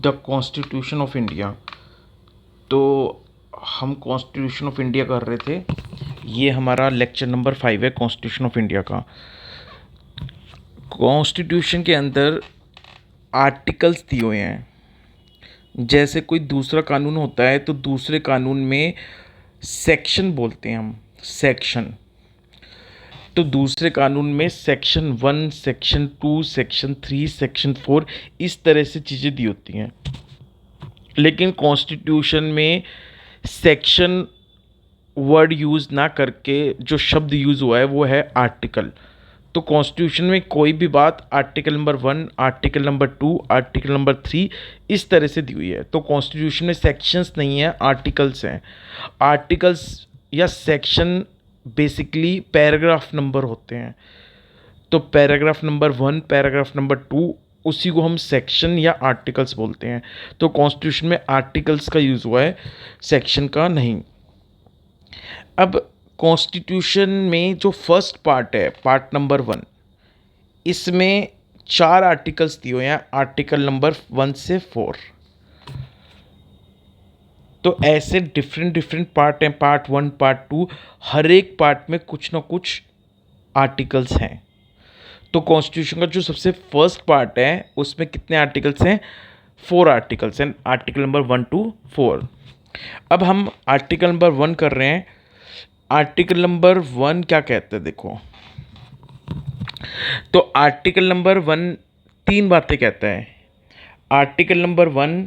The constitution of India. तो हम constitution of India कर रहे थे। ये हमारा लेक्चर नंबर 5 है कॉन्स्टिट्यूशन ऑफ इंडिया का। कॉन्स्टिट्यूशन के अंदर आर्टिकल्स दिए हुए हैं। जैसे कोई दूसरा कानून होता है तो दूसरे कानून में सेक्शन बोलते हैं हम, सेक्शन। तो दूसरे कानून में सेक्शन 1, सेक्शन 2, सेक्शन 3, सेक्शन 4 इस तरह से चीज़ें दी होती हैं। लेकिन कॉन्स्टिट्यूशन में सेक्शन वर्ड यूज़ ना करके जो शब्द यूज़ हुआ है वो है आर्टिकल। तो कॉन्स्टिट्यूशन में कोई भी बात article number 1, article number 2, article number 3 इस तरह से दी हुई है। तो कॉन्स्टिट्यूशन में सेक्शंस नहीं है, आर्टिकल्स हैं। आर्टिकल्स या सेक्शन बेसिकली पैराग्राफ नंबर होते हैं। तो पैराग्राफ नंबर 1, पैराग्राफ नंबर 2 उसी को हम सेक्शन या आर्टिकल्स बोलते हैं। तो कॉन्स्टिट्यूशन में आर्टिकल्स का यूज़ हुआ है, सेक्शन का नहीं। अब कॉन्स्टिट्यूशन में जो फर्स्ट पार्ट है, पार्ट नंबर 1, इसमें 4 आर्टिकल्स दिए हुए हैं, आर्टिकल नंबर 1 से 4। तो ऐसे डिफरेंट पार्ट हैं, पार्ट 1, पार्ट 2, हर एक पार्ट में कुछ ना कुछ आर्टिकल्स हैं। तो कॉन्स्टिट्यूशन का जो सबसे फर्स्ट पार्ट है उसमें कितने आर्टिकल्स हैं? 4 आर्टिकल्स हैं, आर्टिकल नंबर 1 to 4। अब हम आर्टिकल नंबर 1 कर रहे हैं। आर्टिकल नंबर 1 क्या कहता है देखो। तो आर्टिकल नंबर 1 3 बातें कहता है। आर्टिकल नंबर 1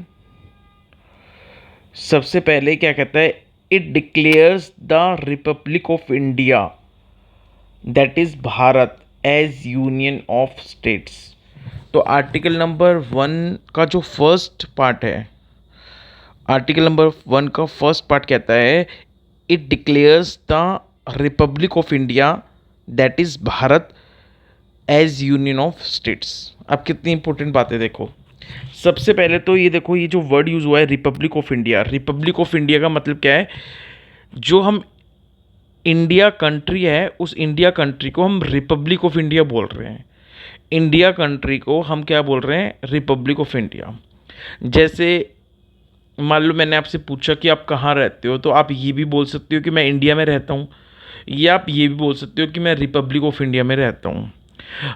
सबसे पहले क्या कहता है? It declares the republic of India, that is Bharat, as union of states. तो आर्टिकल नंबर 1 का जो फर्स्ट पार्ट है, आर्टिकल नंबर 1 का फर्स्ट पार्ट कहता है it declares the republic of India, that is Bharat, as union of states. अब कितनी important बातें देखो। सबसे पहले तो ये देखो, ये जो वर्ड यूज हुआ है Republic of India. Republic of India का मतलब क्या है? जो हम इंडिया कंट्री है, उस इंडिया कंट्री को हम रिपब्लिक ऑफ इंडिया बोल रहे हैं। इंडिया कंट्री को हम क्या बोल रहे हैं? Republic of India. जैसे मान लो मैंने आपसे पूछा कि आप कहाँ रहते हो, तो आप ये भी बोल सकते हो कि मैं इंडिया में रहता हूँ, या आप ये भी बोल सकते हो कि मैं रिपब्लिक ऑफ इंडिया में रहता हूँ।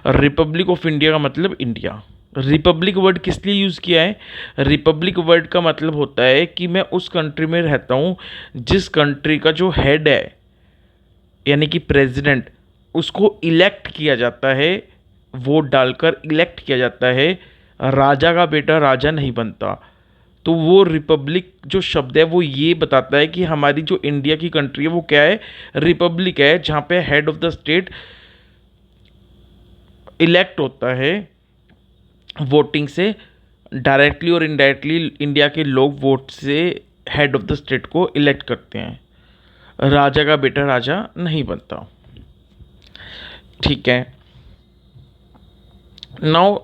रिपब्लिक ऑफ इंडिया का मतलब इंडिया। रिपब्लिक वर्ड किस लिए यूज़ किया है? रिपब्लिक वर्ड का मतलब होता है कि मैं उस कंट्री में रहता हूँ जिस कंट्री का जो हेड है, यानी कि प्रेसिडेंट, उसको इलेक्ट किया जाता है, वोट डालकर इलेक्ट किया जाता है। राजा का बेटा राजा नहीं बनता। तो वो रिपब्लिक जो शब्द है वो ये बताता है कि हमारी जो इंडिया की कंट्री है वो क्या है? रिपब्लिक है, जहाँ पे head of the state elect होता है वोटिंग से, डायरेक्टली और इनडायरेक्टली इंडिया के लोग वोट से हेड ऑफ द स्टेट को इलेक्ट करते हैं। राजा का बेटा राजा नहीं बनता। ठीक है। नाउ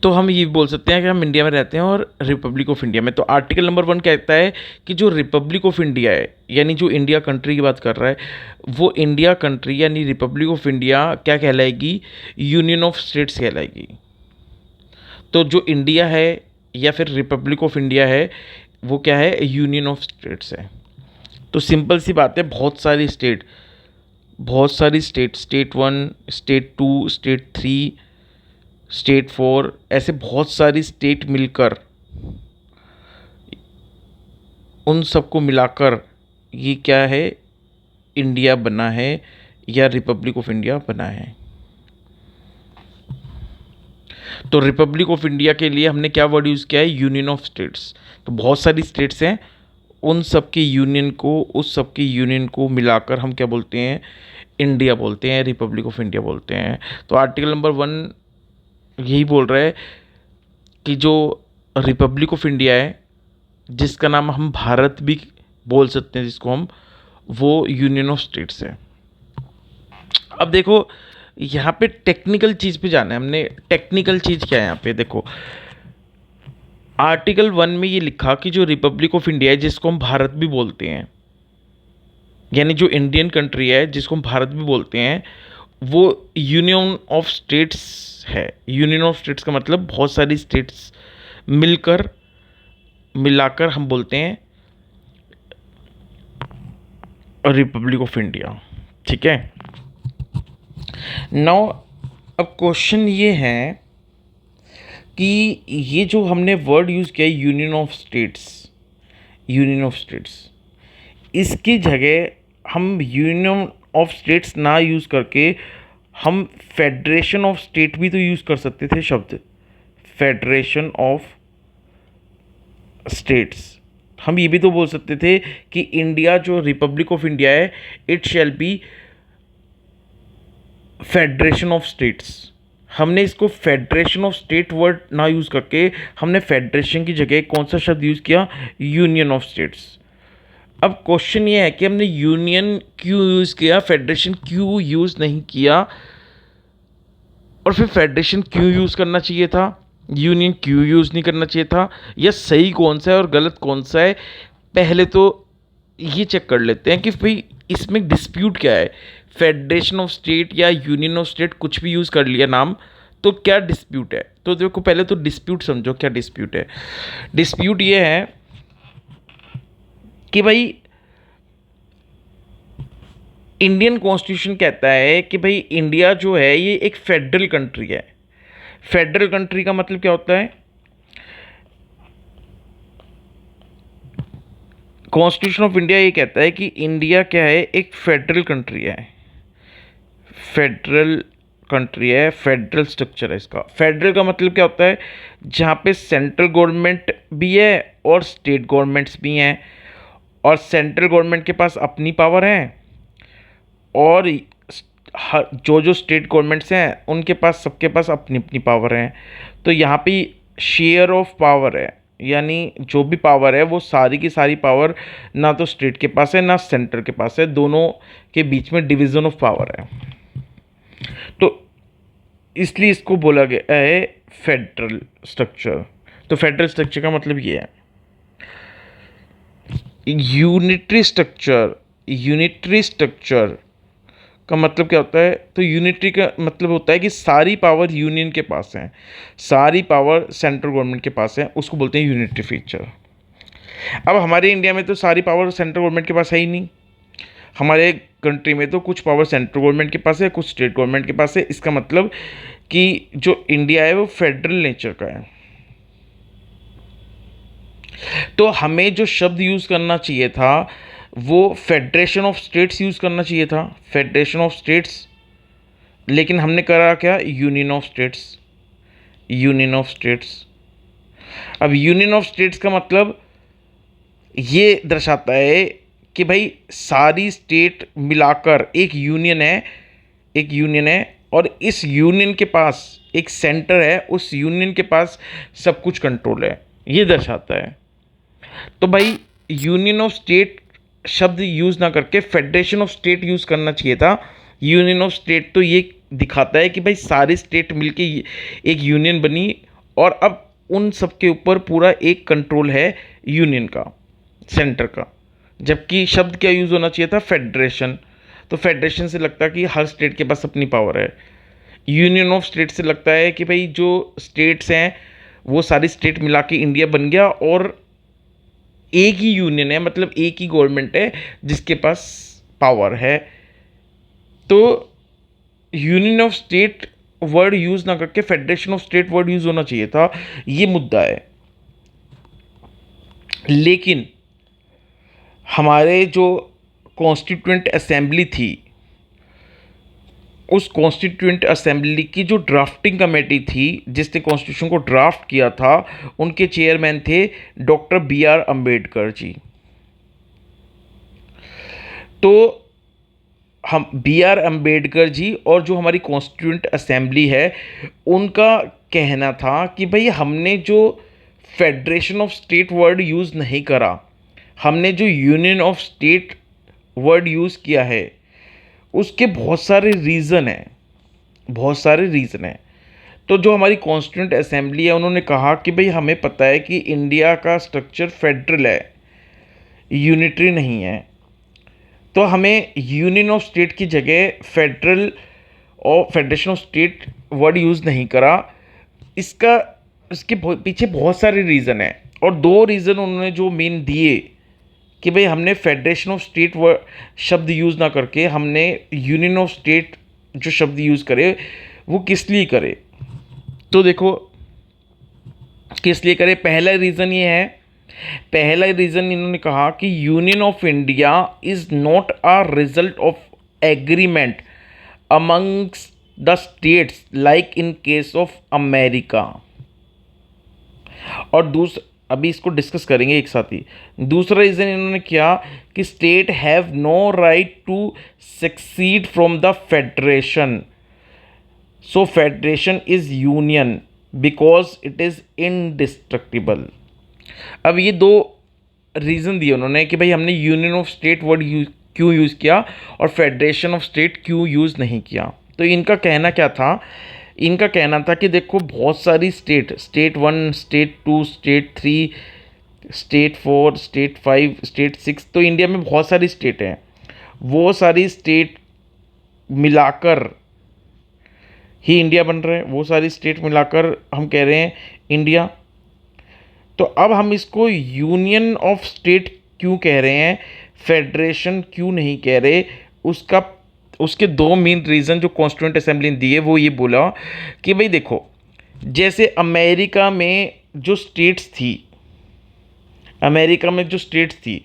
तो हम ये बोल सकते हैं कि हम इंडिया में रहते हैं और रिपब्लिक ऑफ इंडिया में। तो आर्टिकल नंबर 1 कहता है कि जो रिपब्लिक ऑफ इंडिया है, यानी जो इंडिया कंट्री की बात कर रहा है, वो इंडिया कंट्री यानी रिपब्लिक ऑफ इंडिया क्या कहलाएगी? यूनियन ऑफ स्टेट्स कहलाएगी। तो जो इंडिया है या फिर रिपब्लिक ऑफ इंडिया है वो क्या है? यूनियन ऑफ स्टेट्स है। तो सिंपल सी बात है, बहुत सारी state, state 1, state 2, state 3, state 4, ऐसे बहुत सारी स्टेट मिलकर, उन सबको मिलाकर ये क्या है? इंडिया बना है या रिपब्लिक ऑफ इंडिया बना है। तो रिपब्लिक ऑफ इंडिया के लिए हमने क्या वर्ड यूज़ किया है? Union of states. तो बहुत सारी स्टेट्स हैं, उन सब के यूनियन को, उस सब के यूनियन को मिलाकर हम क्या बोलते हैं? इंडिया बोलते हैं, रिपब्लिक ऑफ इंडिया बोलते हैं। तो आर्टिकल नंबर 1 यही बोल रहा है कि जो रिपब्लिक ऑफ इंडिया है, जिसका नाम हम भारत भी बोल सकते हैं जिसको हम, वो यूनियन ऑफ स्टेट्स है। अब देखो यहाँ पे टेक्निकल चीज़ पे जाना है हमने। टेक्निकल चीज़ क्या है यहाँ पे देखो। आर्टिकल 1 में ये लिखा कि जो रिपब्लिक ऑफ इंडिया है, जिसको हम भारत भी बोलते हैं, यानी जो इंडियन कंट्री है जिसको हम भारत भी बोलते हैं, वो यूनियन ऑफ स्टेट्स है। यूनियन ऑफ स्टेट्स का मतलब बहुत सारी स्टेट्स मिलकर मिलाकर हम बोलते हैं रिपब्लिक ऑफ इंडिया। ठीक है। नाउ अब क्वेश्चन ये है कि ये जो हमने वर्ड यूज़ किया है union of states, union of states, इसकी जगह हम यूनियन ऑफ स्टेट्स ना यूज़ करके हम फेडरेशन ऑफ स्टेट भी तो यूज़ कर सकते थे शब्द, फेडरेशन ऑफ स्टेट्स। हम ये भी तो बोल सकते थे कि इंडिया जो रिपब्लिक ऑफ इंडिया है it shall be federation of states. हमने इसको फेडरेशन ऑफ स्टेट वर्ड ना यूज़ करके हमने फेडरेशन की जगह कौन सा शब्द यूज़ किया, यूनियन ऑफ स्टेट्स। अब क्वेश्चन ये है कि हमने यूनियन क्यों यूज़ किया, फेडरेशन क्यों यूज़ नहीं किया, और फिर फेडरेशन क्यों यूज़ करना चाहिए था, यूनियन क्यों यूज़ नहीं करना चाहिए था, या सही कौन सा है और गलत कौन सा है। पहले तो ये चेक कर लेते हैं कि भाई इसमें डिस्प्यूट क्या है। फेडरेशन ऑफ स्टेट या यूनियन ऑफ स्टेट कुछ भी यूज़ कर लिया नाम, तो क्या डिस्प्यूट है। तो देखो पहले तो डिस्प्यूट समझो, क्या डिस्प्यूट है। डिस्प्यूट ये है कि भाई इंडियन कॉन्स्टिट्यूशन कहता है कि भाई इंडिया जो है ये एक फेडरल कंट्री है। फेडरल कंट्री का मतलब क्या होता है, कॉन्स्टिट्यूशन ऑफ इंडिया ये कहता है कि इंडिया क्या है, एक फेडरल कंट्री है, फेडरल कंट्री है, फेडरल स्ट्रक्चर है इसका। फेडरल का मतलब क्या होता है, जहाँ पे सेंट्रल गवर्नमेंट भी है और स्टेट गवर्नमेंट्स भी हैं, और सेंट्रल गवर्नमेंट के पास अपनी पावर है और जो जो स्टेट गवर्नमेंट्स हैं उनके पास, सबके पास अपनी अपनी पावर है। तो यहाँ पे शेयर ऑफ पावर है, यानी जो भी पावर है वो सारी की सारी पावर ना तो स्टेट के पास है ना सेंटर के पास है, दोनों के बीच में डिवीज़न ऑफ पावर है। तो इसलिए इसको बोला गया है फेडरल स्ट्रक्चर। तो फेडरल स्ट्रक्चर का मतलब ये है। यूनिटरी स्ट्रक्चर, यूनिटरी स्ट्रक्चर का मतलब क्या होता है, तो यूनिटरी का मतलब होता है कि सारी पावर यूनियन के पास है, सारी पावर सेंट्रल गवर्नमेंट के पास है, उसको बोलते हैं यूनिटरी फीचर। अब हमारे इंडिया में तो सारी पावर सेंट्रल गवर्नमेंट के पास है ही नहीं। हमारे कंट्री में तो कुछ पावर सेंट्रल गवर्नमेंट के पास है, कुछ स्टेट गवर्नमेंट के पास है। इसका मतलब कि जो इंडिया है वो फेडरल नेचर का है। तो हमें जो शब्द यूज़ करना चाहिए था वो फेडरेशन ऑफ स्टेट्स यूज़ करना चाहिए था, फेडरेशन ऑफ स्टेट्स। लेकिन हमने करा क्या, union of states, union of states. अब यूनियन ऑफ स्टेट्स का मतलब ये दर्शाता है कि भाई सारी स्टेट मिलाकर एक यूनियन है, एक यूनियन है, और इस यूनियन के पास एक सेंटर है, उस यूनियन के पास सब कुछ कंट्रोल है, ये दर्शाता है। तो भाई यूनियन ऑफ स्टेट शब्द यूज़ ना करके फेडरेशन ऑफ स्टेट यूज़ करना चाहिए था। यूनियन ऑफ स्टेट तो ये दिखाता है कि भाई सारी स्टेट मिलके एक यूनियन बनी, और अब उन सब के ऊपर पूरा एक कंट्रोल है यूनियन का, सेंटर का। जबकि शब्द क्या यूज़ होना चाहिए था, फेडरेशन। तो फेडरेशन से लगता है कि हर स्टेट के पास अपनी पावर है। यूनियन ऑफ स्टेट से लगता है कि भाई जो स्टेट्स हैं वो सारी स्टेट मिला के इंडिया बन गया, और एक ही यूनियन है, मतलब एक ही गवर्नमेंट है जिसके पास पावर है। तो union of state word use ना करके federation of state word use होना चाहिए था, ये मुद्दा है। लेकिन हमारे जो कॉन्स्टिट्यूएंट असेंबली थी, उस कॉन्स्टिट्यूएंट असेंबली की जो ड्राफ्टिंग कमेटी थी जिसने कॉन्स्टिट्यूशन को ड्राफ्ट किया था, उनके चेयरमैन थे डॉक्टर बी.आर. अम्बेडकर जी। तो हम बी.आर. अम्बेडकर जी और जो हमारी कॉन्स्टिट्यूएंट असेंबली है उनका कहना था कि भाई हमने जो federation of state word use नहीं करा, हमने जो union of state word use किया है, उसके बहुत सारे रीज़न हैं, बहुत सारे रीज़न हैं। तो जो हमारी कॉन्स्टिट्यूएंट असेंबली है उन्होंने कहा कि भाई हमें पता है कि इंडिया का स्ट्रक्चर फेडरल है, यूनिटरी नहीं है, तो हमें यूनियन ऑफ स्टेट की जगह फेडरल और federation of state word use नहीं करा। इसका इसके पीछे बहुत सारे रीज़न है, और दो रीज़न उन्होंने जो मेन दिए कि भाई हमने फेडरेशन ऑफ स्टेट शब्द यूज़ ना करके हमने यूनियन ऑफ स्टेट जो शब्द यूज़ करे वो किस लिए करे। तो देखो किस लिए करे, पहला रीज़न ये है, पहला रीज़न इन्होंने कहा कि union of India is not a result of agreement amongst the states like in case of America. और अभी इसको डिस्कस करेंगे एक साथ ही। दूसरा रीज़न इन्होंने किया कि state have no right to secede from the federation, so federation is union because it is indestructible. अब ये दो रीज़न दिए उन्होंने कि भाई हमने यूनियन ऑफ स्टेट वर्ड क्यों यूज़ किया और फेडरेशन ऑफ स्टेट क्यों यूज़ नहीं किया। तो इनका कहना क्या था, इनका कहना था कि देखो बहुत सारी state, state 1, state 2, state 3, state 4, state 5, state 6, तो इंडिया में बहुत सारी स्टेट हैं, वो सारी स्टेट मिलाकर ही इंडिया बन रहा है, वो सारी स्टेट मिलाकर हम कह रहे हैं इंडिया। तो अब हम इसको यूनियन ऑफ स्टेट क्यों कह रहे हैं, फेडरेशन क्यों नहीं कह रहे, उसके दो मेन रीज़न जो कॉन्स्टिट्यूएंट असेंबली ने दिए वो ये बोला कि भाई देखो जैसे अमेरिका में जो स्टेट्स थी, अमेरिका में जो स्टेट्स थी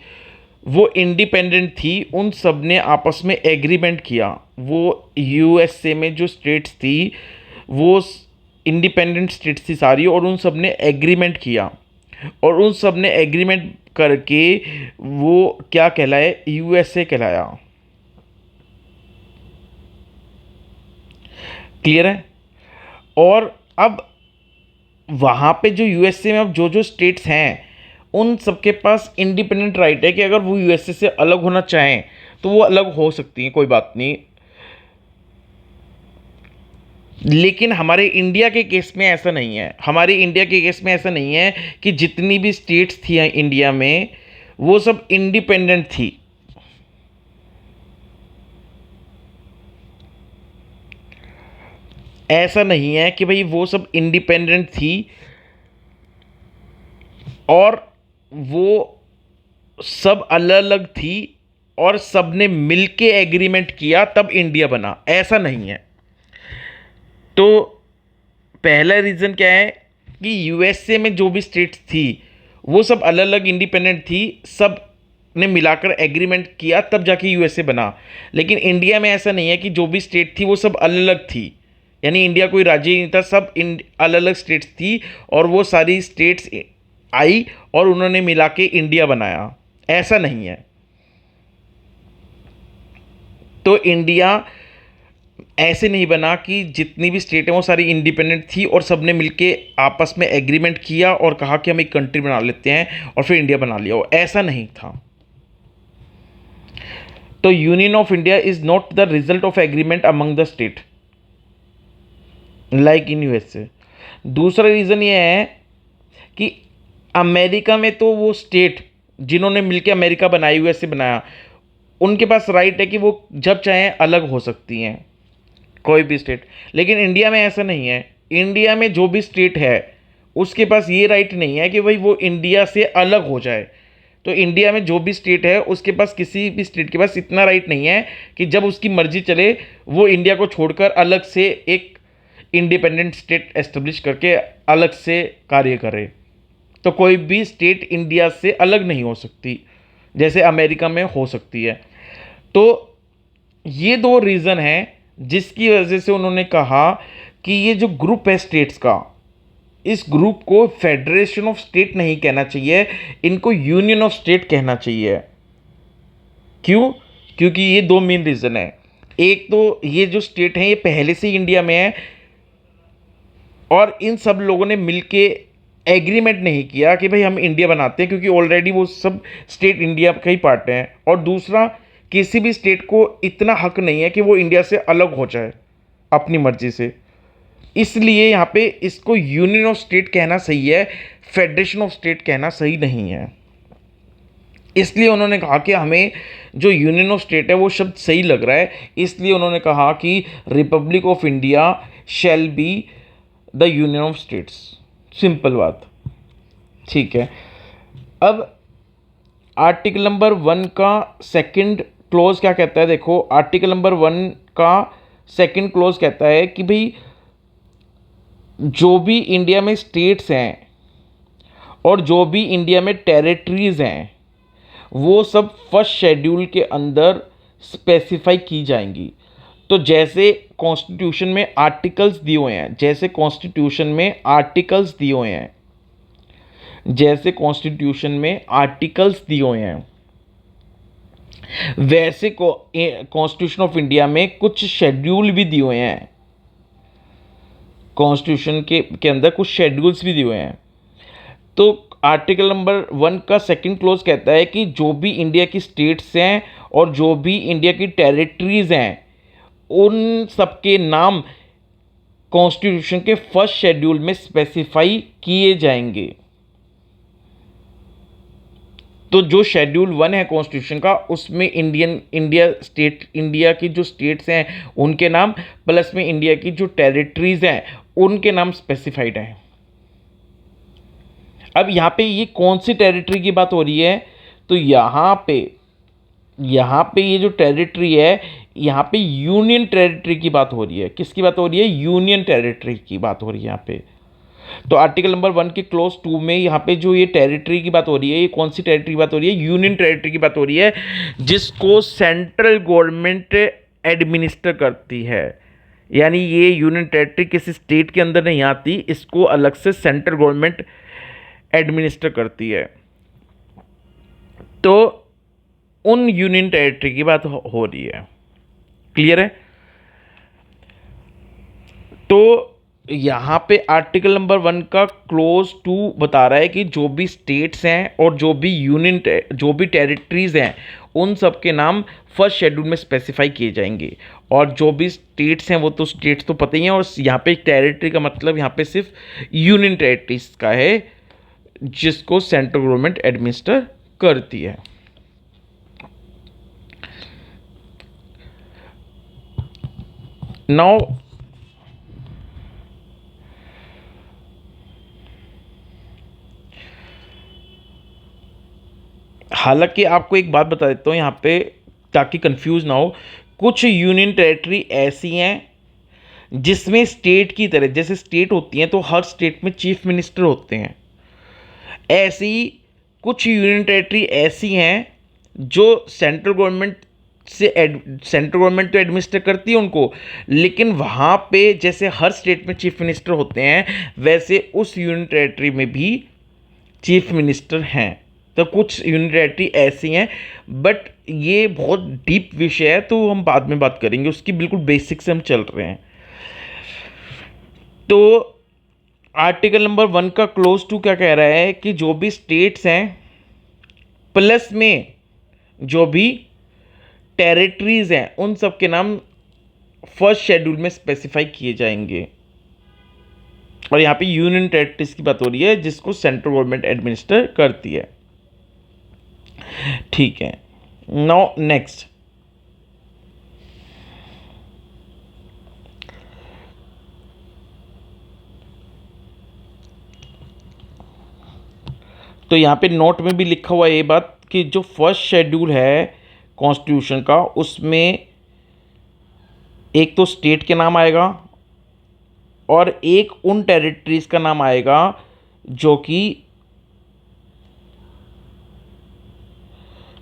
वो इंडिपेंडेंट थी, उन सब ने आपस में एग्रीमेंट किया। वो यूएसए में जो स्टेट्स थी वो इंडिपेंडेंट स्टेट्स थी सारी, और उन सब ने एग्रीमेंट किया, और उन सब ने एग्रीमेंट करके वो क्या कहलाए, यूएसए कहलाया। क्लियर है। और अब वहाँ पे जो यूएसए में अब जो जो स्टेट्स हैं उन सबके पास इंडिपेंडेंट राइट है कि अगर वो यूएसए से अलग होना चाहें तो वो अलग हो सकती हैं, कोई बात नहीं। लेकिन हमारे इंडिया के केस में ऐसा नहीं है, हमारे इंडिया के केस में ऐसा नहीं है कि जितनी भी स्टेट्स थी इंडिया में वो सब इंडिपेंडेंट थी। ऐसा नहीं है कि भाई वो सब इंडिपेंडेंट थी और वो सब अलग अलग थी और सब ने मिलके एग्रीमेंट किया तब इंडिया बना, ऐसा नहीं है। तो पहला रीज़न क्या है कि यूएसए में जो भी स्टेट्स थी वो सब अलग अलग इंडिपेंडेंट थी, सब ने मिलाकर एग्रीमेंट किया तब जाके यूएसए बना। लेकिन इंडिया में ऐसा नहीं है कि जो भी स्टेट थी वो सब अलग अलग थी, यानी इंडिया कोई राज्य ही नहीं था, सब अलग अलग स्टेट्स थी और वो सारी स्टेट्स आई और उन्होंने मिला के इंडिया बनाया, ऐसा नहीं है। तो इंडिया ऐसे नहीं बना कि जितनी भी स्टेट हैं वो सारी इंडिपेंडेंट थी और सब ने मिलके आपस में एग्रीमेंट किया और कहा कि हम एक कंट्री बना लेते हैं और फिर इंडिया बना लिया, ऐसा नहीं था। तो union of India is not the result of agreement among the state like in USA. दूसरा रीज़न ये है कि अमेरिका में तो वो स्टेट जिन्होंने मिलकर अमेरिका बनाया, यूएसए बनाया, उनके पास राइट है कि वो जब चाहें अलग हो सकती हैं कोई भी स्टेट। लेकिन इंडिया में ऐसा नहीं है, इंडिया में जो भी स्टेट है उसके पास ये राइट नहीं है कि भाई वो इंडिया से अलग हो जाए। तो इंडिया में जो भी स्टेट है उसके पास, किसी भी स्टेट के पास इतना राइट नहीं है कि जब उसकी मर्जी चले वो इंडिया को छोड़कर अलग से एक इंडिपेंडेंट स्टेट एस्टेब्लिश करके अलग से कार्य करे। तो कोई भी स्टेट इंडिया से अलग नहीं हो सकती जैसे अमेरिका में हो सकती है। तो ये दो रीज़न हैं जिसकी वजह से उन्होंने कहा कि ये जो ग्रुप है स्टेट्स का, इस ग्रुप को फेडरेशन ऑफ स्टेट नहीं कहना चाहिए, इनको यूनियन ऑफ स्टेट कहना चाहिए। क्यों? क्योंकि ये दो मेन रीज़न है। एक तो ये जो स्टेट हैं ये पहले से ही इंडिया में है और इन सब लोगों ने मिलके एग्रीमेंट नहीं किया कि भाई हम इंडिया बनाते हैं, क्योंकि ऑलरेडी वो सब स्टेट इंडिया का ही पार्ट हैं। और दूसरा, किसी भी स्टेट को इतना हक नहीं है कि वो इंडिया से अलग हो जाए अपनी मर्जी से, इसलिए यहाँ पे इसको यूनियन ऑफ स्टेट कहना सही है, फेडरेशन ऑफ स्टेट कहना सही नहीं है। इसलिए उन्होंने कहा कि हमें जो यूनियन ऑफ स्टेट है वो शब्द सही लग रहा है, इसलिए उन्होंने कहा कि Republic of India shall be the union of states. Simple बात। ठीक है, अब आर्टिकल नंबर 1 का सेकंड क्लोज क्या कहता है? देखो, आर्टिकल नंबर 1 का सेकंड क्लोज कहता है कि भाई जो भी इंडिया में स्टेट्स हैं और जो भी इंडिया में टेरिटरीज हैं वो सब फर्स्ट शेड्यूल के अंदर स्पेसिफाई की जाएंगी। तो जैसे कॉन्स्टिट्यूशन में आर्टिकल्स दिए हुए हैं, जैसे कॉन्स्टिट्यूशन में आर्टिकल्स दिए हुए हैं, जैसे कॉन्स्टिट्यूशन में आर्टिकल्स दिए हुए हैं, वैसे कॉन्स्टिट्यूशन ऑफ इंडिया में कुछ शेड्यूल भी दिए हुए हैं। कॉन्स्टिट्यूशन के अंदर कुछ शेड्यूल्स भी दिए हुए हैं। तो आर्टिकल नंबर 1 का सेकंड क्लोज कहता है कि जो भी इंडिया की स्टेट्स हैं और जो भी इंडिया की टेरिटरीज हैं उन सबके नाम कॉन्स्टिट्यूशन के फर्स्ट शेड्यूल में स्पेसिफाई किए जाएंगे। तो जो शेड्यूल 1 है कॉन्स्टिट्यूशन का उसमें इंडिया की जो स्टेट्स हैं उनके नाम प्लस में इंडिया की जो टेरिटरीज हैं उनके नाम स्पेसिफाइड हैं। अब यहाँ पे ये कौन सी टेरिटरी की बात हो रही है? तो यहाँ पे ये जो टेरिटरी है, यहाँ पे यूनियन टेरिटरी की बात हो रही है। किसकी बात हो रही है? यूनियन टेरिटरी की बात हो रही है यहाँ पे। तो आर्टिकल नंबर 1 के क्लोज 2 में यहाँ पे जो ये टेरिटरी की बात हो रही है, ये कौन सी टेरिटरी की बात हो रही है? यूनियन टेरिटरी की बात हो रही है, जिसको सेंट्रल गवर्नमेंट एडमिनिस्टर करती है। यानी ये यूनियन टेरिटरी किसी स्टेट के अंदर नहीं आती, इसको अलग से सेंट्रल गवर्नमेंट एडमिनिस्टर करती है। तो उन यूनियन टेरिटरी की बात हो रही है। क्लियर है? तो यहाँ पे आर्टिकल नंबर 1 का क्लोज 2 बता रहा है कि जो भी स्टेट्स हैं और जो भी टेरिटरीज हैं उन सब के नाम फर्स्ट शेड्यूल में स्पेसिफाई किए जाएंगे। और जो भी स्टेट्स हैं वो तो स्टेट्स तो पता ही हैं, और यहाँ पे टेरिटरी का मतलब यहाँ पे सिर्फ यूनियन टेरिटरीज का है जिसको सेंट्रल गवर्नमेंट एडमिनिस्टर करती है। नाउ हालांकि आपको एक बात बता देता हूँ यहाँ पे ताकि कंफ्यूज ना हो, कुछ यूनियन टेरिटरी ऐसी हैं जिसमें स्टेट की तरह, जैसे स्टेट होती हैं तो हर स्टेट में चीफ मिनिस्टर होते हैं, ऐसी कुछ यूनियन टेरिटरी ऐसी हैं जो सेंट्रल गवर्नमेंट तो एडमिनिस्टर करती है उनको, लेकिन वहाँ पे जैसे हर स्टेट में चीफ मिनिस्टर होते हैं वैसे उस यूनियन टेरिटरी में भी चीफ मिनिस्टर हैं। तो कुछ यूनियन टेरिटरी ऐसी हैं, बट ये बहुत डीप विषय है तो हम बाद में बात करेंगे, उसकी बिल्कुल बेसिक से हम चल रहे हैं। तो आर्टिकल नंबर 1 का क्लोज 2 क्या कह रहा है कि जो भी स्टेट्स हैं प्लस में जो भी टेरिटरीज हैं उन सब के नाम फर्स्ट शेड्यूल में स्पेसिफाई किए जाएंगे। और यहाँ पे यूनियन टेरिटरीज की बात हो रही है जिसको सेंट्रल गवर्नमेंट एडमिनिस्टर करती है। ठीक है, नाउ नेक्स्ट। तो यहाँ पे नोट में भी लिखा हुआ है ये बात कि जो फर्स्ट शेड्यूल है कॉन्स्टिट्यूशन का उसमें एक तो स्टेट के नाम आएगा और एक उन टेरिटरीज का नाम आएगा जो कि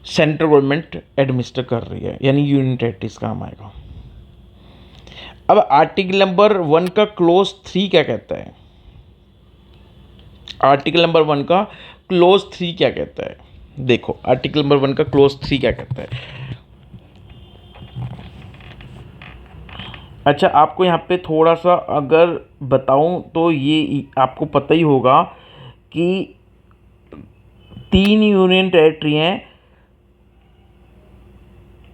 सेंट्रल गवर्नमेंट एडमिनिस्टर कर रही है, यानी यूनियन टेरिटरीज का नाम आएगा। अब आर्टिकल नंबर 1 का क्लोज 3 क्या कहता है? आर्टिकल नंबर 1 का क्लोज 3 क्या कहता है? देखो आर्टिकल नंबर 1 का क्लोज 3 क्या कहता है। अच्छा, आपको यहाँ पे थोड़ा सा अगर बताऊँ तो ये आपको पता ही होगा कि 3 यूनियन टेरिटरी हैं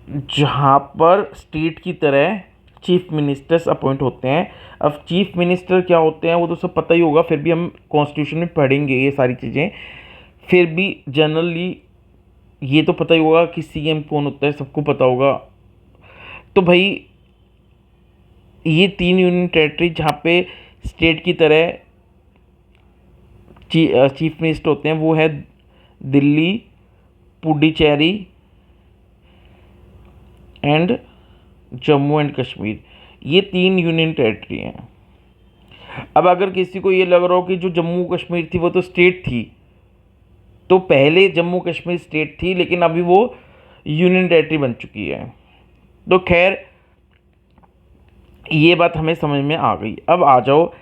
जहाँ पर स्टेट की तरह चीफ मिनिस्टर्स अपॉइंट होते हैं। अब चीफ मिनिस्टर क्या होते हैं वो तो सब पता ही होगा, फिर भी हम कॉन्स्टिट्यूशन में पढ़ेंगे ये सारी चीज़ें। फिर भी जनरली ये तो पता ही होगा कि सीएम कौन होता है, सबको पता होगा। तो भाई ये 3 यूनियन टेरिटरी जहाँ पे स्टेट की तरह चीफ मिनिस्टर होते हैं वो है दिल्ली, पुडुचेरी एंड जम्मू एंड कश्मीर। ये 3 यूनियन टेरिटरी हैं। अब अगर किसी को ये लग रहा हो कि जो जम्मू कश्मीर थी वो तो स्टेट थी, तो पहले जम्मू कश्मीर स्टेट थी लेकिन अभी वो यूनियन टेरिटरी बन चुकी है। तो खैर ये बात हमें समझ में आ गई। अब आ जाओ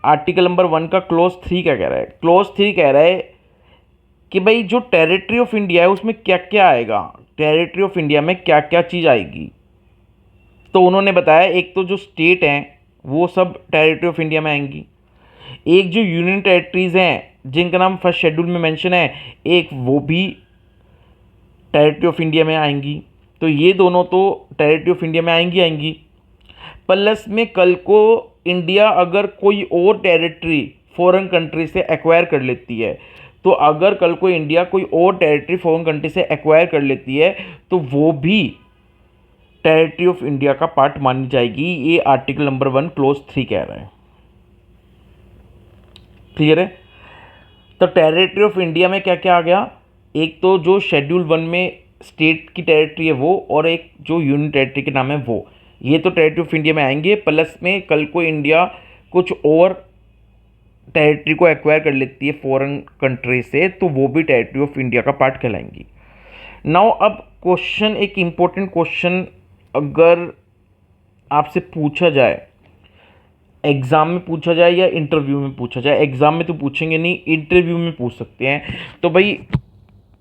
आर्टिकल नंबर 1 का क्लोज 3 क्या कह रहा है। क्लोज 3 कह रहा है कि भाई जो टेरिटरी ऑफ इंडिया है उसमें क्या क्या आएगा, टेरिटरी ऑफ इंडिया में क्या क्या चीज़ आएगी। तो उन्होंने बताया एक तो जो स्टेट हैं वो सब टेरिटरी ऑफ इंडिया में आएंगी, एक जो यूनियन टेरिटरीज हैं जिनका नाम फर्स्ट शेड्यूल में मेंशन है, एक वो भी टेरिटरी ऑफ इंडिया में आएंगी। तो ये दोनों तो टेरिटरी ऑफ इंडिया में आएंगी। प्लस में कल को इंडिया अगर कोई और टेरिटरी फॉरेन कंट्री से एक्वायर कर लेती है, तो अगर कल को इंडिया कोई और टेरिटरी फॉरेन कंट्री से एक्वायर कर लेती है तो वो भी टेरिटरी ऑफ इंडिया का पार्ट मानी जाएगी। ये आर्टिकल नंबर 1 क्लोज 3 कह रहा है। क्लियर है। तो टेरिटरी ऑफ इंडिया में क्या क्या आ गया, एक तो जो शेड्यूल 1 में स्टेट की टेरिटरी है वो, और एक जो यूनियन टेरिटरी के नाम है वो, ये तो टेरिटरी ऑफ इंडिया में आएंगे। प्लस में कल को इंडिया कुछ और टेरिटरी को एक्वायर कर लेती है फॉरेन कंट्री से, तो वो भी टेरिटरी ऑफ इंडिया का पार्ट कहलाएंगी। नाउ अब क्वेश्चन, एक इम्पोर्टेंट क्वेश्चन अगर आपसे पूछा जाए, एग्ज़ाम में पूछा जाए या इंटरव्यू में पूछा जाए, एग्ज़ाम में तो पूछेंगे नहीं, इंटरव्यू में पूछ सकते हैं। तो भाई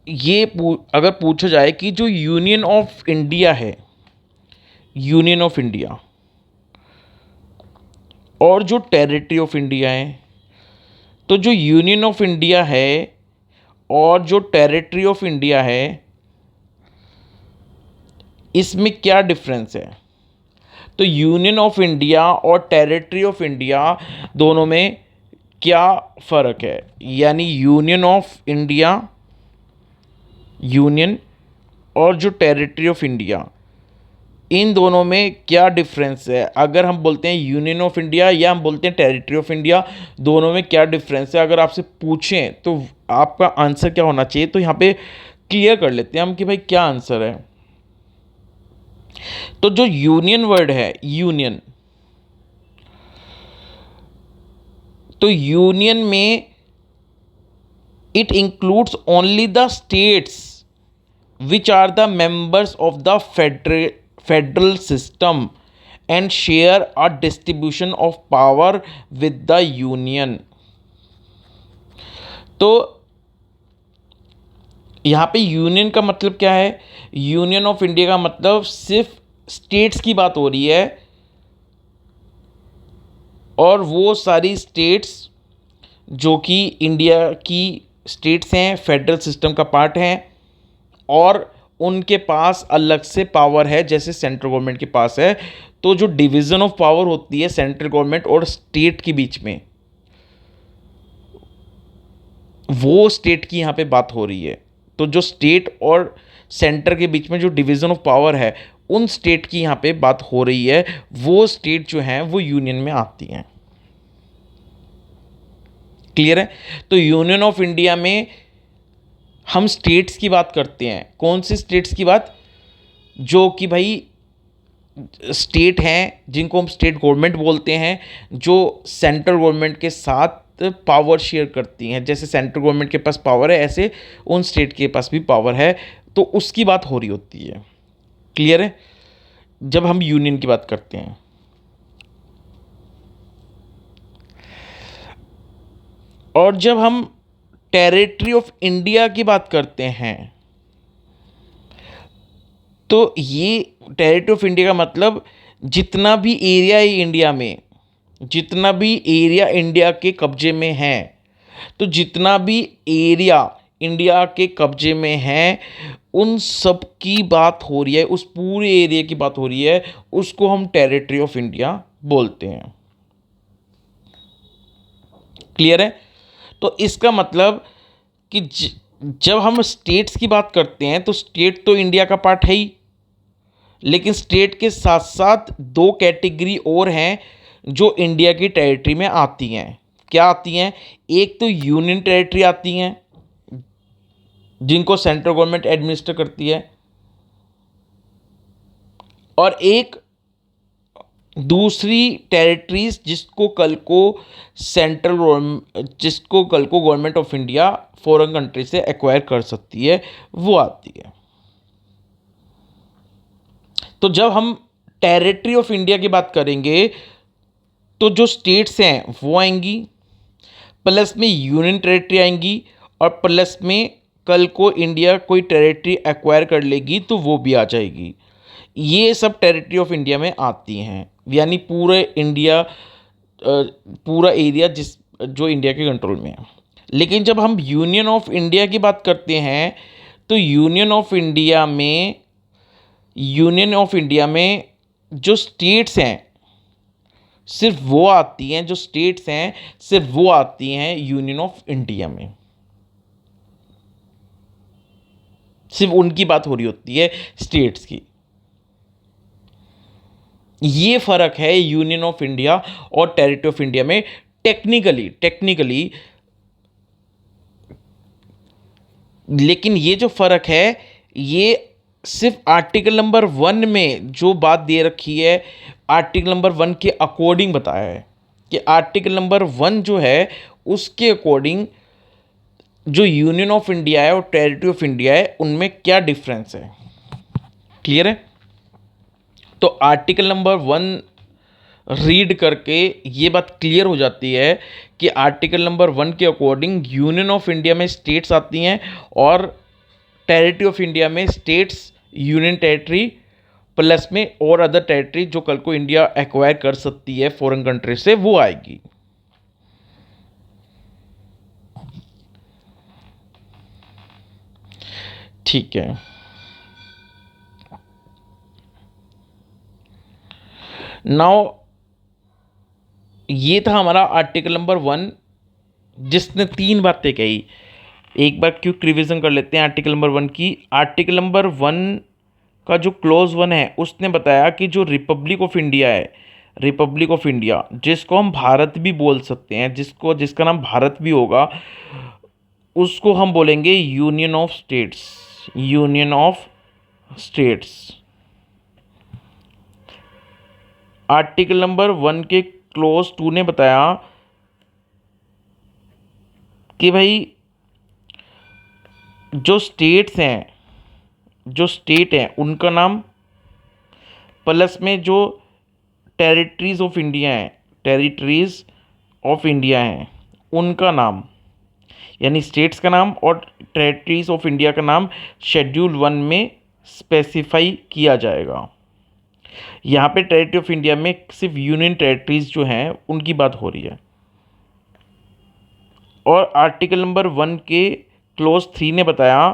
ये अगर पूछा जाए कि जो यूनियन ऑफ इंडिया है, यूनियन ऑफ इंडिया और जो टेरिटरी ऑफ इंडिया है, तो जो यूनियन ऑफ इंडिया है और जो टेरिटरी ऑफ इंडिया है इसमें क्या डिफरेंस है। तो यूनियन ऑफ इंडिया और टेरिटरी ऑफ इंडिया दोनों में क्या फ़र्क है, यानी यूनियन ऑफ इंडिया, यूनियन और जो टेरिटरी ऑफ इंडिया, इन दोनों में क्या डिफरेंस है। अगर हम बोलते हैं यूनियन ऑफ इंडिया या हम बोलते हैं टेरिटरी ऑफ इंडिया, दोनों में क्या डिफरेंस है अगर आपसे पूछें तो आपका आंसर क्या होना चाहिए। तो यहाँ पे क्लियर कर लेते हैं हम कि भाई क्या आंसर है। तो जो यूनियन वर्ड है, यूनियन, तो यूनियन में it includes only the states which are the members of the federal system and share a distribution of power with the union. तो यहाँ पे यूनियन का मतलब क्या है, यूनियन ऑफ इंडिया का मतलब सिर्फ स्टेट्स की बात हो रही है, और वो सारी स्टेट्स जो कि इंडिया की स्टेट्स हैं, फेडरल सिस्टम का पार्ट हैं, और उनके पास अलग से पावर है जैसे सेंट्रल गवर्नमेंट के पास है। तो जो डिवीज़न ऑफ पावर होती है सेंट्रल गवर्नमेंट और स्टेट के बीच में, वो स्टेट की यहाँ पे बात हो रही है। तो जो स्टेट और सेंटर के बीच में जो डिवीज़न ऑफ पावर है उन स्टेट की यहाँ पे बात हो रही है, वो स्टेट जो हैं वो यूनियन में आती हैं। क्लियर है। तो यूनियन ऑफ इंडिया में हम स्टेट्स की बात करते हैं। कौन सी स्टेट्स की बात, जो कि भाई स्टेट हैं जिनको हम स्टेट गवर्नमेंट बोलते हैं, जो सेंट्रल गवर्नमेंट के साथ पावर शेयर करती हैं। जैसे सेंट्रल गवर्नमेंट के पास पावर है, ऐसे उन स्टेट के पास भी पावर है, तो उसकी बात हो रही होती है। क्लियर है, जब हम यूनियन की बात करते हैं। और जब हम टेरिटरी ऑफ इंडिया की बात करते हैं, तो ये टेरिटरी ऑफ इंडिया का मतलब जितना भी एरिया है इंडिया में, जितना भी एरिया इंडिया के कब्जे में है, तो जितना भी एरिया इंडिया के कब्जे में है उन सब की बात हो रही है, उस पूरे एरिया की बात हो रही है, उसको हम टेरिटरी ऑफ इंडिया बोलते हैं। क्लियर है। तो इसका मतलब कि जब हम स्टेट्स की बात करते हैं तो स्टेट तो इंडिया का पार्ट है ही, लेकिन स्टेट के साथ साथ 2 कैटेगरी और हैं जो इंडिया की टेरिटरी में आती हैं। क्या आती हैं? एक तो यूनियन टेरिटरी आती हैं जिनको सेंट्रल गवर्नमेंट एडमिनिस्टर करती है, और एक दूसरी टेरिटरीज जिसको कल को government of India foreign country से एक्वायर कर सकती है, वो आती है। तो जब हम टेरिटरी ऑफ इंडिया की बात करेंगे तो जो स्टेट्स हैं वो आएंगी, प्लस में यूनियन टेरिटरी आएंगी, और प्लस में कल को इंडिया कोई टेरिटरी एक्वायर कर लेगी तो वो भी आ जाएगी। ये सब टेरिटरी ऑफ इंडिया में आती हैं, यानी पूरा एरिया जो इंडिया के कंट्रोल में है। लेकिन जब हम यूनियन ऑफ इंडिया की बात करते हैं तो यूनियन ऑफ इंडिया में जो स्टेट्स हैं सिर्फ वो आती हैं, यूनियन ऑफ इंडिया में। सिर्फ उनकी बात हो रही होती है, स्टेट्स की। ये फर्क है यूनियन ऑफ इंडिया और टेरिटरी ऑफ इंडिया में टेक्निकली। लेकिन ये जो फर्क है ये सिर्फ आर्टिकल नंबर 1 में जो बात दे रखी है, आर्टिकल नंबर 1 के अकॉर्डिंग बताया है कि आर्टिकल नंबर 1 जो है उसके अकॉर्डिंग जो यूनियन ऑफ इंडिया है और टेरिटरी ऑफ इंडिया है उनमें क्या डिफरेंस है। क्लियर है? तो आर्टिकल नंबर 1 रीड करके ये बात क्लियर हो जाती है कि आर्टिकल नंबर 1 के अकॉर्डिंग यूनियन ऑफ इंडिया में स्टेट्स आती हैं, और टेरिटरी ऑफ इंडिया में स्टेट्स, यूनियन टेरिटरी प्लस में और अदर टेरिटरी जो कल को इंडिया एक्वायर कर सकती है फॉरेन कंट्री से, वो आएगी। ठीक है। नाउ ये था हमारा आर्टिकल नंबर 1 जिसने 3 बातें कही। एक बार क्विक रिवीजन कर लेते हैं आर्टिकल नंबर 1 की। आर्टिकल नंबर 1 का जो क्लॉज 1 है उसने बताया कि जो रिपब्लिक ऑफ इंडिया है, रिपब्लिक ऑफ इंडिया जिसको हम भारत भी बोल सकते हैं, जिसका नाम भारत भी होगा, उसको हम बोलेंगे union of states. Union of states. Article number 1 के क्लॉज 2 ने बताया कि भाई जो स्टेट हैं उनका नाम, प्लस में जो टेरिटरीज ऑफ इंडिया हैं उनका नाम, यानी स्टेट्स का नाम और टेरिटरीज ऑफ इंडिया का नाम शेड्यूल 1 में स्पेसिफाई किया जाएगा। यहाँ पे टेरिटरी ऑफ इंडिया में सिर्फ यूनियन टेरिटरीज जो हैं उनकी बात हो रही है। और आर्टिकल नंबर 1 के क्लॉज 3 ने बताया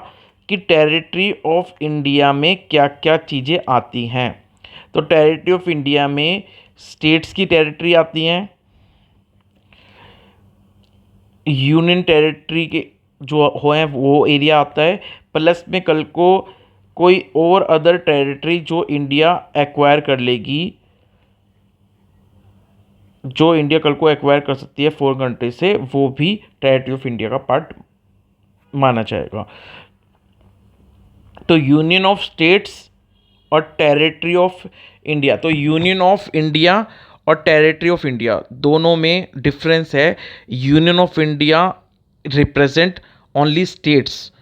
कि टेरिटरी ऑफ इंडिया में क्या क्या चीज़ें आती हैं। तो टेरिटरी ऑफ इंडिया में स्टेट्स की टेरिटरी आती हैं, यूनियन टेरिटरी के जो हो हैं वो एरिया आता है, प्लस में कल को कोई और अदर टेरिटरी जो इंडिया एक्वायर कर लेगी, जो इंडिया कल को एक्वायर कर सकती है फॉरेन कंट्री से, वो भी टेरिटरी ऑफ इंडिया का पार्ट माना जाएगा। तो यूनियन ऑफ स्टेट्स और टेरिटरी ऑफ इंडिया, तो यूनियन ऑफ इंडिया और टेरिटरी ऑफ इंडिया दोनों में डिफरेंस है। Union of India represent only states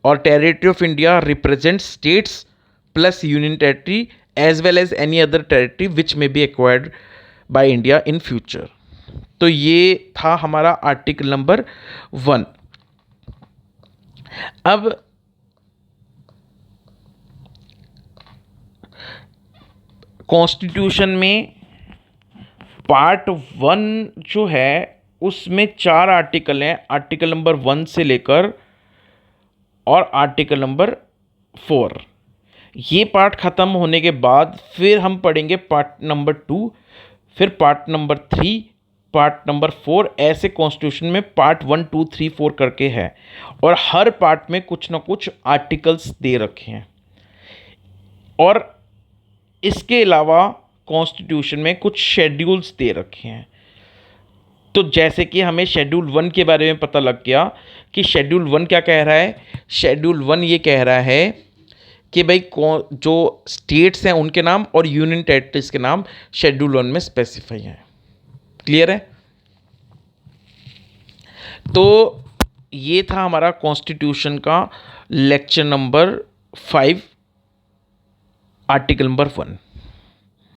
और territory of India represent states plus union territory as well as any other territory which may be acquired by India in future. तो ये था हमारा article number 1। अब constitution में part 1 जो है उसमें 4 आर्टिकल हैं, आर्टिकल नंबर 1 से लेकर और आर्टिकल नंबर 4। ये पार्ट ख़त्म होने के बाद फिर हम पढ़ेंगे पार्ट नंबर 2, फिर पार्ट नंबर 3, पार्ट नंबर 4। ऐसे कॉन्स्टिट्यूशन में पार्ट 1, 2, 3, 4 करके है, और हर पार्ट में कुछ ना कुछ आर्टिकल्स दे रखे हैं। और इसके अलावा कॉन्स्टिट्यूशन में कुछ शेड्यूल्स दे रखे हैं। तो जैसे कि हमें शेड्यूल 1 के बारे में पता लग गया कि शेड्यूल 1 क्या कह रहा है। शेड्यूल 1 ये कह रहा है कि भाई कौन जो स्टेट्स हैं उनके नाम और यूनियन टेरिटरीज के नाम शेड्यूल 1 में स्पेसिफाई हैं। क्लियर है। तो ये था हमारा कॉन्स्टिट्यूशन का लेक्चर नंबर 5 आर्टिकल नंबर 1।